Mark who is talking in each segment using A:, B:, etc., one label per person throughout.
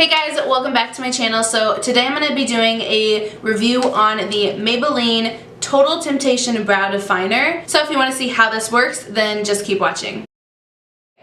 A: Hey guys, welcome back to my channel. So today I'm going to be doing a review on the Maybelline Total Temptation Brow Definer. So if you want to see how this works, then just keep watching.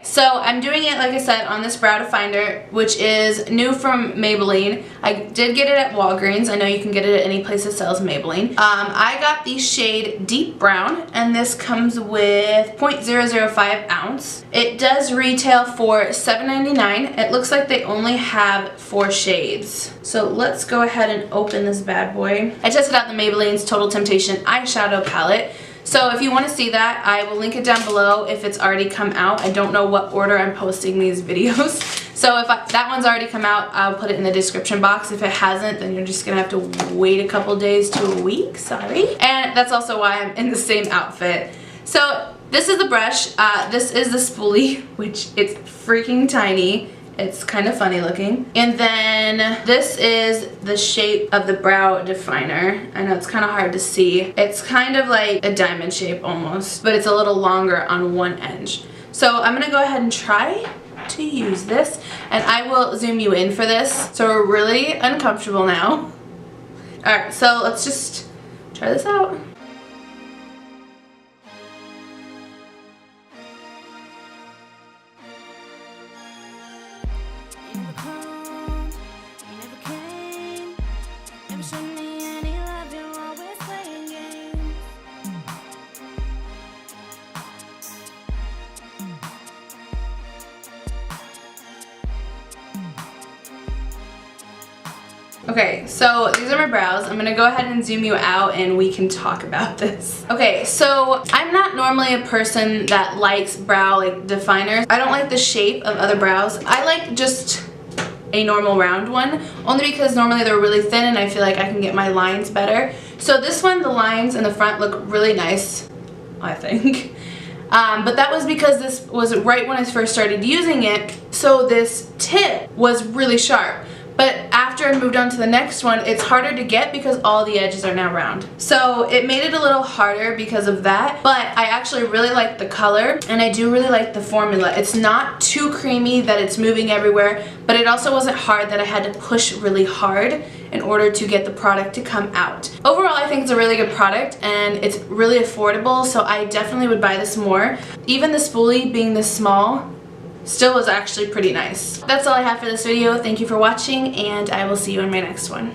A: So I'm doing it, like I said, on this brow definer, which is new from Maybelline. I did get it at Walgreens. I know you can get it at any place that sells Maybelline. I got the shade Deep Brown, and this comes with 0.005 ounce. It does retail for $7.99. It looks like they only have 4 shades. So let's go ahead and open this bad boy. I tested out the Maybelline's Total Temptation eyeshadow palette. So if you want to see that, I will link it down below if it's already come out. I don't know what order I'm posting these videos. So if that one's already come out, I'll put it in the description box. If it hasn't, then you're just going to have to wait a couple days to a week. Sorry. And that's also why I'm in the same outfit. So this is the brush. This is the spoolie, which it's freaking tiny. It's kind of funny looking. And then this is the shape of the brow definer. I know it's kind of hard to see. It's kind of like a diamond shape almost, but it's a little longer on one edge. So I'm gonna go ahead and try to use this, and I will zoom you in for this. So we're really uncomfortable now. All right, so let's just try this out. Okay, so these are my brows. I'm gonna go ahead and zoom you out and we can talk about this. Okay, so I'm not normally a person that likes brow definers. I don't like the shape of other brows. I like just a normal round one, only because normally they're really thin and I feel like I can get my lines better. So this one, the lines in the front look really nice, I think. But that was because this was right when I first started using it, so this tip was really sharp. But after I moved on to the next one, it's harder to get because all the edges are now round. So it made it a little harder because of that, but I actually really like the color and I do really like the formula. It's not too creamy that it's moving everywhere, but it also wasn't hard that I had to push really hard in order to get the product to come out. Overall, I think it's a really good product and it's really affordable, so I definitely would buy this more. Even the spoolie being this small still was actually pretty nice. That's all I have for this video. Thank you for watching, and I will see you in my next one.